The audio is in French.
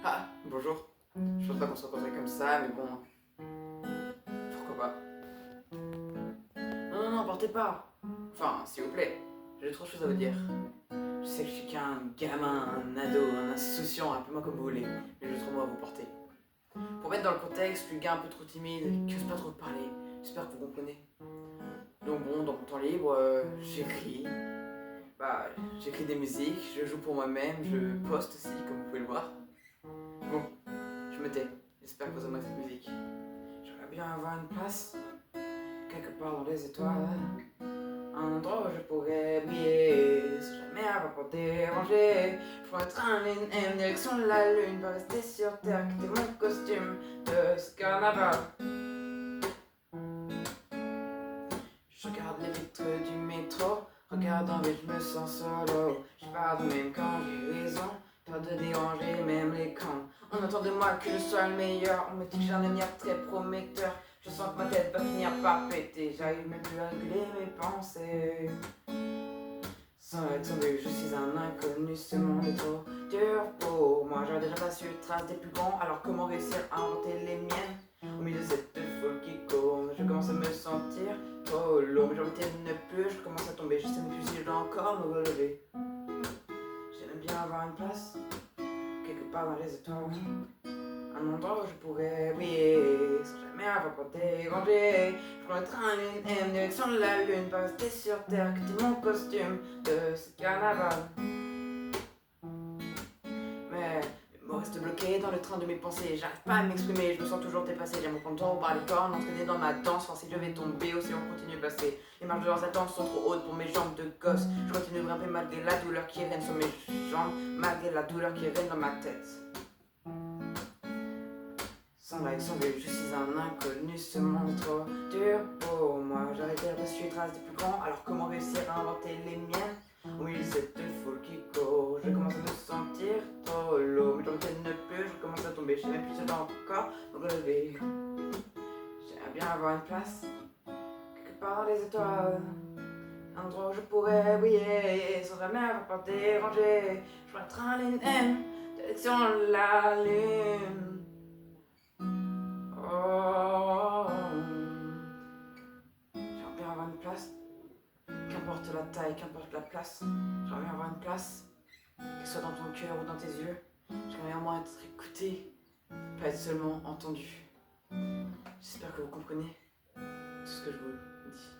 Ah, bonjour. Je pense pas qu'on se rencontrait comme ça, mais bon, pourquoi pas. Non, non, non, partez pas. Enfin, s'il vous plaît, j'ai trop de choses à vous dire. Je sais que je suis qu'un gamin, un ado, un insouciant, appelez-moi comme vous voulez, mais j'ai trop mots à vous porter. Pour mettre dans le contexte, je suis un gars un peu trop timide, qui ose pas trop parler. J'espère que vous comprenez. Donc bon, dans mon temps libre, j'écris. J'écris des musiques, je joue pour moi-même, je poste aussi, comme vous pouvez le voir. Bon, je me tais. J'espère que vous aimez cette musique. J'aimerais bien avoir une place, quelque part dans les étoiles. Un endroit où je pourrais briller, sans jamais avoir peur de déranger. Je prends le train LNM, direction de la lune, pas rester sur terre, quitter mon costume de ce carnaval. Je regarde les vitres du métro, regarde en ville, je me sens solo. Je parle même quand j'ai raison, peur de déranger même les cons. On attend de moi que je sois le meilleur, on me dit que j'ai un avenir très prometteur. Je sens que ma tête va finir par péter, j'arrive même plus à réguler mes pensées. Sans être vu, je suis un inconnu, ce monde est trop dur pour moi. J'aurais déjà pas su trace des plus grands, alors comment réussir à inventer les miennes? Au milieu de cette foule qui court, je commence à me sentir trop lourd. Mais j'ai envie de ne plus, je commence à tomber, je sais même plus si je dois encore me relever. J'aimerais bien avoir une place, quelque part dans les étoiles. Un endroit où je pourrais briller, sans jamais avoir peur de déranger. Je prends le train LNM, direction de la lune, pas rester sur terre, quitter mon costume de ce carnaval. Mais mes mots restent bloqués dans le train de mes pensées. J'arrive pas à m'exprimer, je me sens toujours dépassé. J'aimerais prendre le temps par les cornes, entraîner dans ma danse. Voir si je vais tomber ou si on continue de passer. Les marches de leurs attentes sont trop hautes pour mes jambes de gosse. Je continue de grimper malgré la douleur qui règne sur mes jambes, malgré la douleur qui règne dans ma tête. Sans like, sans but, je suis un inconnu, ce monde est trop dur pour moi. J'arrive à suivre trace des plus grands, alors comment réussir à inventer les miennes? Au milieu de cette foule qui court, je commence à me sentir trop lourd. Mais j'en ne plus, je commence à tomber, je sais même plus si je dois encore me relever. J'aimerais bien avoir une place, quelque part dans les étoiles. Un endroit où je pourrais briller, sans jamais avoir peur de déranger. Je prends le train LNM, direction la lune. Oh, j'aimerais bien avoir une place, qu'importe la taille, qu'importe la place. J'aimerais bien avoir une place, qu'elle soit dans ton cœur ou dans tes yeux. J'aimerais bien moins être écouté, pas être seulement entendu. J'espère que vous comprenez tout ce que je vous dis.